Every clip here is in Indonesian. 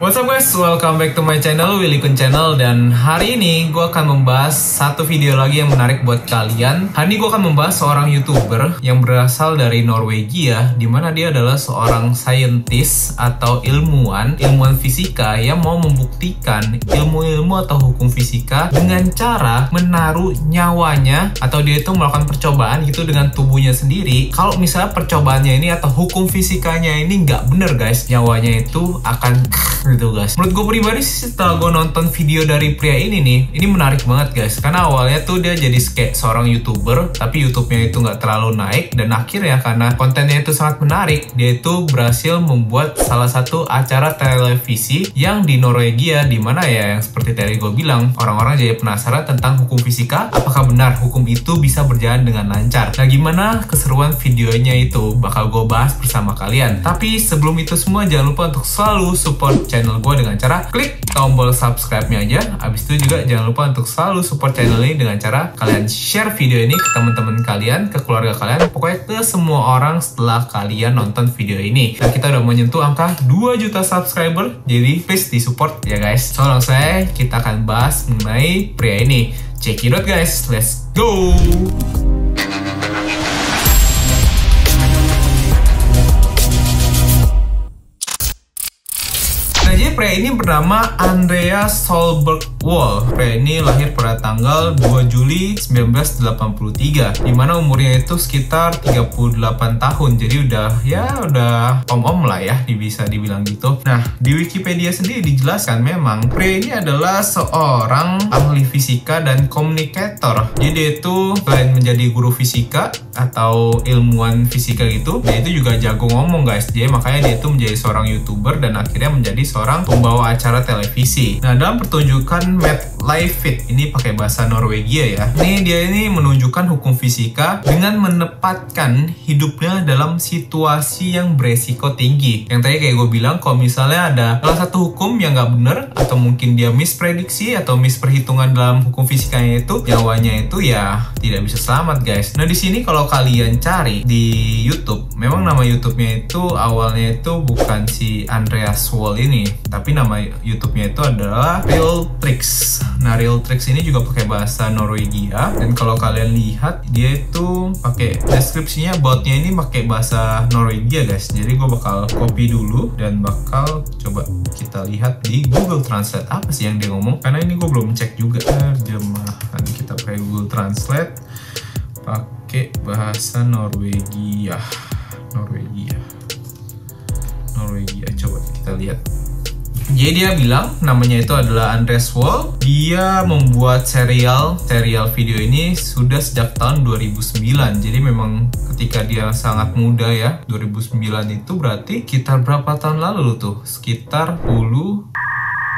What's up guys, welcome back to my channel, Willy Kun Channel. Dan hari ini gue akan membahas satu video lagi yang menarik buat kalian. Hari ini gue akan membahas seorang YouTuber yang berasal dari Norwegia, dimana dia adalah seorang scientist atau ilmuwan fisika yang mau membuktikan ilmu-ilmu atau hukum fisika dengan cara menaruh nyawanya, atau dia itu melakukan percobaan gitu dengan tubuhnya sendiri. Kalau misalnya percobaannya ini atau hukum fisikanya ini nggak bener guys, nyawanya itu akan gitu guys. Menurut gue pribadi sih, setelah gue nonton video dari pria ini nih, ini menarik banget guys. Karena awalnya tuh dia jadi kayak seorang YouTuber, tapi YouTube-nya itu nggak terlalu naik. Dan akhirnya karena kontennya itu sangat menarik, dia itu berhasil membuat salah satu acara televisi yang di Norwegia, dimana ya yang seperti tadi gue bilang, orang-orang jadi penasaran tentang hukum fisika. Apakah benar hukum itu bisa berjalan dengan lancar? Nah, gimana keseruan videonya itu bakal gue bahas bersama kalian. Tapi sebelum itu semua, jangan lupa untuk selalu support channel gue dengan cara klik tombol subscribe-nya aja. Abis itu juga jangan lupa untuk selalu support channel ini dengan cara kalian share video ini ke teman-teman kalian, ke keluarga kalian, pokoknya ke semua orang setelah kalian nonton video ini. Dan kita udah menyentuh angka 2 juta subscriber, jadi please disupport ya guys. So langsung saya kita akan bahas mengenai pria ini. Check it out guys, let's go! Jadi pria ini bernama Andreas Solberg Wold. Pria ini lahir pada tanggal 2 Juli 1983, dimana umurnya itu sekitar 38 tahun. Jadi udah om-om lah ya, bisa dibilang gitu. Nah, di Wikipedia sendiri dijelaskan memang pria ini adalah seorang ahli fisika dan komunikator. Jadi dia itu selain menjadi guru fisika atau ilmuwan fisika gitu, dia itu juga jago ngomong guys. Jadi makanya dia itu menjadi seorang YouTuber dan akhirnya menjadi seorang pembawa acara televisi. Nah, dalam pertunjukan Mad Live Fit ini pakai bahasa Norwegia ya. Dia ini menunjukkan hukum fisika dengan menempatkan hidupnya dalam situasi yang beresiko tinggi. Yang tadi kayak gue bilang, kalau misalnya ada salah satu hukum yang nggak bener, atau mungkin dia misprediksi atau misperhitungan dalam hukum fisikanya itu, nyawanya itu ya tidak bisa selamat guys. Nah, di sini kalau kalian cari di YouTube, memang nama YouTube-nya itu awalnya itu bukan si Andreas Wold ini, tapi nama YouTube-nya itu adalah Real Tricks. Nah, Real Tricks ini juga pakai bahasa Norwegia, dan kalau kalian lihat dia itu pakai deskripsinya, about-nya ini pakai bahasa Norwegia guys. Jadi gue bakal copy dulu dan bakal coba kita lihat di Google Translate apa sih yang dia ngomong, karena ini gue belum cek juga terjemahan. Kita pakai Google Translate pakai bahasa Norwegia. Coba kita lihat. Jadi dia bilang namanya itu adalah Andreas Wold. Dia membuat serial video ini sudah sejak tahun 2009. Jadi memang ketika dia sangat muda ya, 2009 itu berarti sekitar berapa tahun lalu tuh? Sekitar 10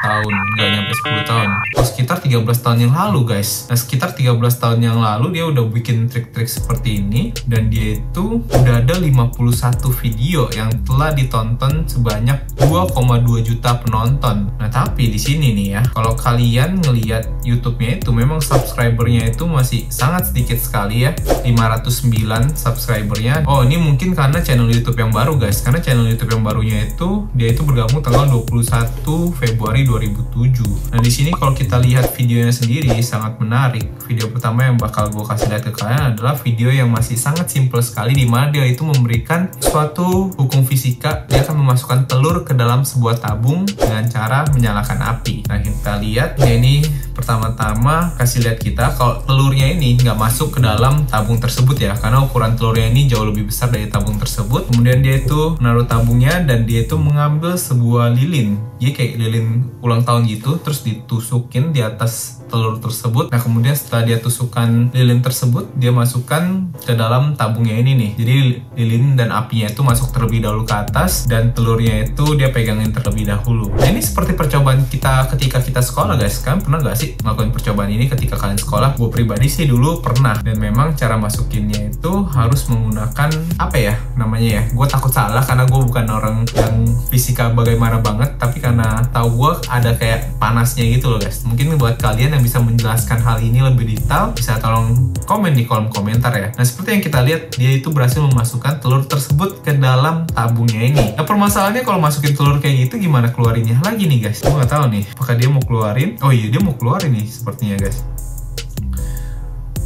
tahun, nggak nyampe 10 tahun. Sekitar 13 tahun yang lalu guys. Nah, sekitar 13 tahun yang lalu dia udah bikin trik-trik seperti ini, dan dia itu udah ada 51 video yang telah ditonton sebanyak 2,2 juta penonton. Nah, tapi di sini nih ya, kalau kalian ngelihat YouTube-nya itu memang subscribernya itu masih sangat sedikit sekali ya, 509 subscribernya. Oh, ini mungkin karena channel YouTube yang baru guys, karena channel YouTube yang barunya itu dia itu bergabung tanggal 21 Februari 2007. Nah, di sini kalau kita lihat videonya sendiri sangat menarik. Video pertama yang bakal gue kasih lihat ke kalian adalah video yang masih sangat simple sekali, di mana dia itu memberikan suatu hukum fisika. Dia akan memasukkan telur ke dalam sebuah tabung dengan cara menyalakan api. Nah, kita lihat ya, ini pertama-tama kasih lihat kita kalau telurnya ini nggak masuk ke dalam tabung tersebut ya, karena ukuran telurnya ini jauh lebih besar dari tabung tersebut. Kemudian dia itu menaruh tabungnya dan dia itu mengambil sebuah lilin. Jadi kayak lilin ulang tahun gitu, terus ditusukin di atas telur tersebut. Nah, kemudian setelah dia tusukkan lilin tersebut, dia masukkan ke dalam tabungnya ini nih. Jadi lilin dan apinya itu masuk terlebih dahulu ke atas, dan telurnya itu dia pegangin terlebih dahulu. Nah, ini seperti percobaan kita ketika kita sekolah guys. Kalian pernah gak sih ngelakuin percobaan ini ketika kalian sekolah? Gue pribadi sih dulu pernah, dan memang cara masukinnya itu harus menggunakan apa ya namanya ya, gue takut salah karena gue bukan orang yang fisika bagaimana banget, tapi karena mata gue ada kayak panasnya gitu loh guys. Mungkin buat kalian yang bisa menjelaskan hal ini lebih detail, bisa tolong komen di kolom komentar ya. Nah seperti yang kita lihat, dia itu berhasil memasukkan telur tersebut ke dalam tabungnya ini. Nah permasalahannya kalau masukin telur kayak gitu gimana keluarinnya lagi nih guys? Gue nggak tahu nih, apakah dia mau keluarin? Oh iya, dia mau keluarin nih sepertinya guys.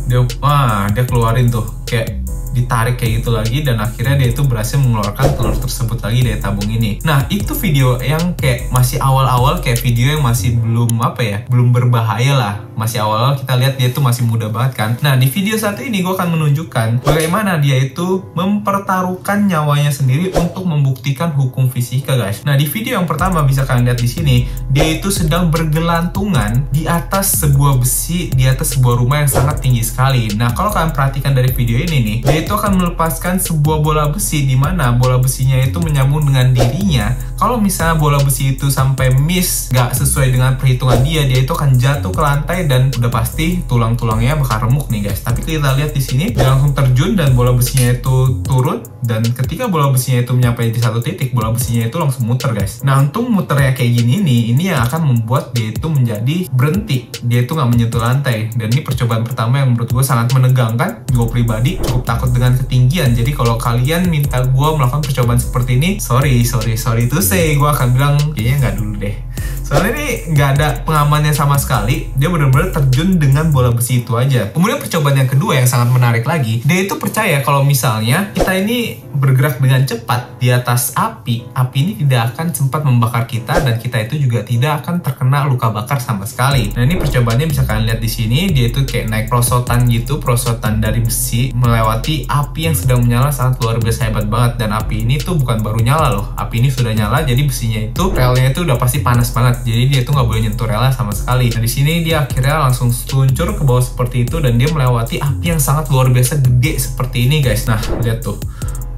Dia keluarin tuh, kayak ditarik kayak gitu lagi, dan akhirnya dia itu berhasil mengeluarkan telur tersebut lagi dari tabung ini. Nah itu video yang kayak masih awal-awal, kayak video yang masih belum belum berbahaya lah, masih awal-awal kita lihat dia itu masih muda banget kan. Nah di video satu ini gue akan menunjukkan bagaimana dia itu mempertaruhkan nyawanya sendiri untuk membuktikan hukum fisika guys. Nah di video yang pertama bisa kalian lihat di sini, dia itu sedang bergelantungan di atas sebuah besi, di atas sebuah rumah yang sangat tinggi sekali. Nah kalau kalian perhatikan dari video ini nih, dia itu akan melepaskan sebuah bola besi, di mana bola besinya itu menyambung dengan dirinya. Kalau misalnya bola besi itu sampai miss, gak sesuai dengan perhitungan dia itu akan jatuh ke lantai dan udah pasti tulang-tulangnya bakal remuk nih guys. Tapi kita lihat di sini dia langsung terjun dan bola besinya itu turun, dan ketika bola besinya itu mencapai di satu titik, bola besinya itu langsung muter guys. Nah untung muternya kayak gini nih, ini yang akan membuat dia itu menjadi berhenti, dia itu nggak menyentuh lantai. Dan ini percobaan pertama yang menurut gue sangat menegangkan. Gue pribadi cukup takut dengan ketinggian, jadi kalau kalian minta gue melakukan percobaan seperti ini, sorry to say, gue akan bilang kayaknya nggak dulu deh. Soalnya ini nggak ada pengamannya sama sekali, dia benar-benar terjun dengan bola besi itu aja. Kemudian percobaan yang kedua yang sangat menarik lagi, dia itu percaya kalau misalnya kita ini bergerak dengan cepat di atas api ini tidak akan sempat membakar kita, dan kita itu juga tidak akan terkena luka bakar sama sekali. Nah ini percobaannya bisa kalian lihat di sini, dia itu kayak naik perosotan gitu, perosotan dari besi melewati api yang sedang menyala sangat luar biasa hebat banget. Dan api ini tuh bukan baru nyala loh, api ini sudah nyala, jadi besinya itu, relnya itu udah pasti panas banget, jadi dia tuh nggak boleh nyentuh relnya sama sekali. Nah di sini dia akhirnya langsung seluncur ke bawah seperti itu, dan dia melewati api yang sangat luar biasa gede seperti ini guys. Nah lihat tuh,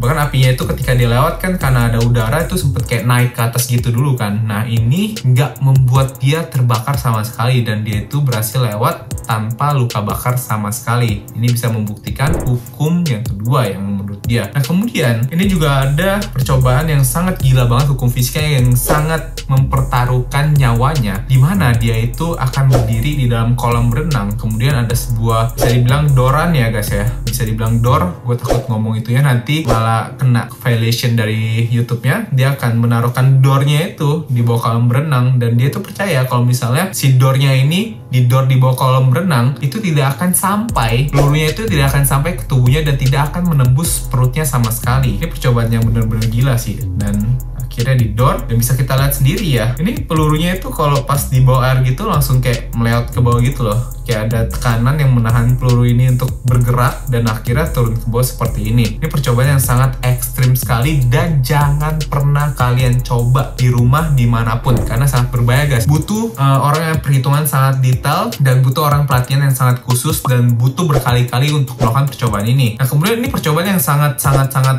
bahkan apinya itu ketika dia lewat kan, karena ada udara itu sempet kayak naik ke atas gitu dulu kan. Nah ini nggak membuat dia terbakar sama sekali, dan dia itu berhasil lewat tanpa luka bakar sama sekali. Ini bisa membuktikan hukum yang kedua yang menurut dia. Nah kemudian ini juga ada percobaan yang sangat gila banget, hukum fisika yang sangat mempertaruhkan nyawanya, dimana dia itu akan berdiri di dalam kolam renang. Kemudian ada sebuah, bisa dibilang doran ya guys ya, bisa dibilang door. Gue takut ngomong itu ya, nanti malah kena violation dari YouTube-nya. Dia akan menaruhkan door-nya itu di bawah kolam renang, dan dia tuh percaya kalau misalnya si door-nya ini di bawah kolam renang itu tidak akan sampai, pelurunya itu tidak akan sampai ke tubuhnya dan tidak akan menembus perutnya sama sekali. Ini percobaan yang benar-benar gila sih, dan akhirnya di door, dan bisa kita lihat sendiri ya, ini pelurunya itu kalau pas di bawah air gitu langsung kayak meleot ke bawah gitu loh, kayak ada tekanan yang menahan peluru ini untuk bergerak dan akhirnya turun ke bawah seperti ini. Ini percobaan yang sangat ekstrim sekali, dan jangan pernah kalian coba di rumah dimanapun karena sangat berbahaya guys. Butuh orang yang perhitungan sangat detail, dan butuh orang pelatihan yang sangat khusus, dan butuh berkali-kali untuk melakukan percobaan ini. Nah kemudian ini percobaan yang sangat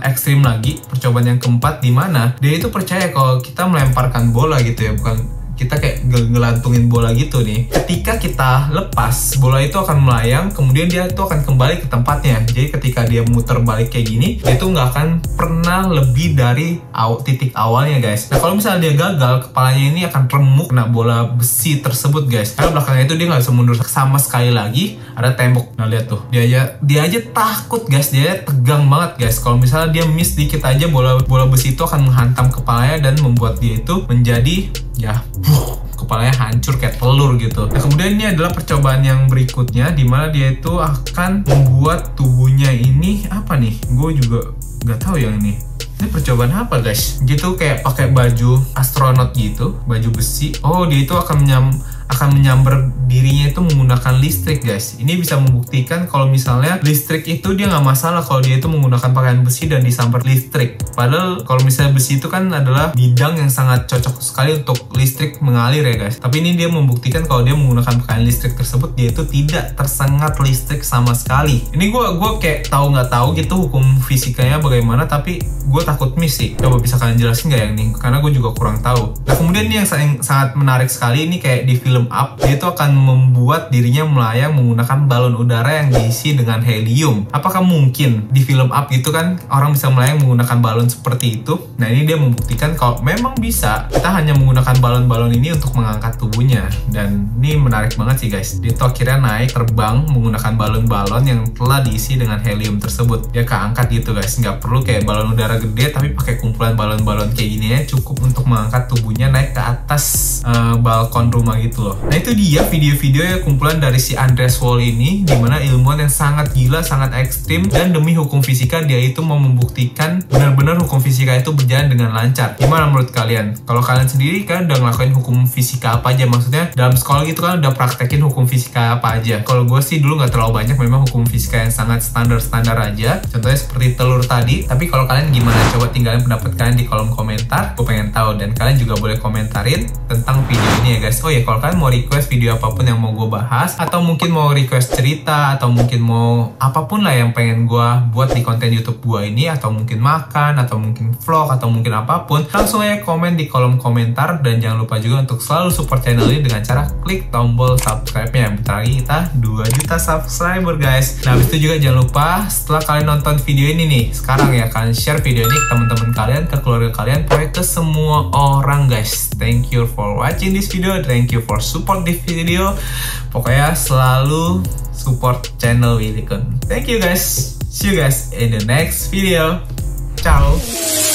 ekstrim lagi, percobaan yang keempat, dimana dia itu percaya kalau kita melemparkan bola gitu ya, bukan kita kayak ngelantungin bola gitu nih. Ketika kita lepas, bola itu akan melayang, kemudian dia itu akan kembali ke tempatnya. Jadi ketika dia muter balik kayak gini, dia itu nggak akan pernah lebih dari titik awalnya guys. Nah kalau misalnya dia gagal, kepalanya ini akan remuk kena bola besi tersebut guys. Karena belakangnya itu dia nggak bisa mundur sama sekali lagi, ada tembok. Nah lihat tuh, dia aja takut guys, dia tegang banget guys. Kalau misalnya dia miss dikit aja, bola besi itu akan menghantam kepalanya dan membuat dia itu menjadi kepalanya hancur kayak telur gitu. Nah kemudian ini adalah percobaan yang berikutnya, dimana dia itu akan membuat tubuhnya ini apa nih, gue juga nggak tahu yang ini percobaan apa guys. Gitu kayak pakai baju astronot gitu, baju besi. Oh dia itu akan menyambar dirinya itu menggunakan listrik guys. Ini bisa membuktikan kalau misalnya listrik itu dia nggak masalah kalau dia itu menggunakan pakaian besi dan disambar listrik. Padahal kalau misalnya besi itu kan adalah bidang yang sangat cocok sekali untuk listrik mengalir ya guys. Tapi ini dia membuktikan kalau dia menggunakan pakaian listrik tersebut, dia itu tidak tersengat listrik sama sekali. Ini gue kayak nggak tahu gitu hukum fisikanya bagaimana, tapi gue takut miss sih. Coba bisa kalian jelasin nggak yang ini? Karena gue juga kurang tahu. Nah kemudian ini yang sangat menarik sekali, ini kayak di film film up, dia itu akan membuat dirinya melayang menggunakan balon udara yang diisi dengan helium. Apakah mungkin di film up itu kan orang bisa melayang menggunakan balon seperti itu? Nah, ini dia membuktikan kalau memang bisa. Kita hanya menggunakan balon-balon ini untuk mengangkat tubuhnya. Dan ini menarik banget sih guys. Dia tuh akhirnya naik terbang menggunakan balon-balon yang telah diisi dengan helium tersebut. Dia keangkat gitu guys. Nggak perlu kayak balon udara gede, tapi pakai kumpulan balon-balon kayak gini ya cukup untuk mengangkat tubuhnya naik ke atas balkon rumah gitu loh. Nah, itu dia video-video ya kumpulan dari si Andreas Wall ini, dimana ilmuwan yang sangat gila, sangat ekstrim, dan demi hukum fisika dia itu mau membuktikan benar-benar hukum fisika itu berjalan dengan lancar. Gimana menurut kalian? Kalau kalian sendiri kan udah ngelakuin hukum fisika apa aja? Maksudnya dalam sekolah gitu kan udah praktekin hukum fisika apa aja? Kalau gue sih dulu nggak terlalu banyak, memang hukum fisika yang sangat standar-standar aja. Contohnya seperti telur tadi. Tapi kalau kalian gimana? Coba tinggalin pendapat kalian di kolom komentar. Gue pengen tahu, dan kalian juga boleh komentarin tentang video ini ya guys. Oh ya, kalau kalian mau request video apapun yang mau gue bahas, atau mungkin mau request cerita, atau mungkin mau apapun lah yang pengen gue buat di konten YouTube gue ini, atau mungkin makan, atau mungkin vlog, atau mungkin apapun, langsung aja komen di kolom komentar. Dan jangan lupa juga untuk selalu support channel ini dengan cara klik tombol subscribe-nya. Bentar lagi kita 2 juta subscriber guys. Nah, habis itu juga jangan lupa setelah kalian nonton video ini nih, sekarang ya kalian share video ini ke teman-teman kalian, ke keluarga kalian, pokoknya ke semua orang guys. Thank you for watching this video, thank you for support this video. Pokoknya selalu support channel Willy Kun. Thank you guys. See you guys in the next video. Ciao.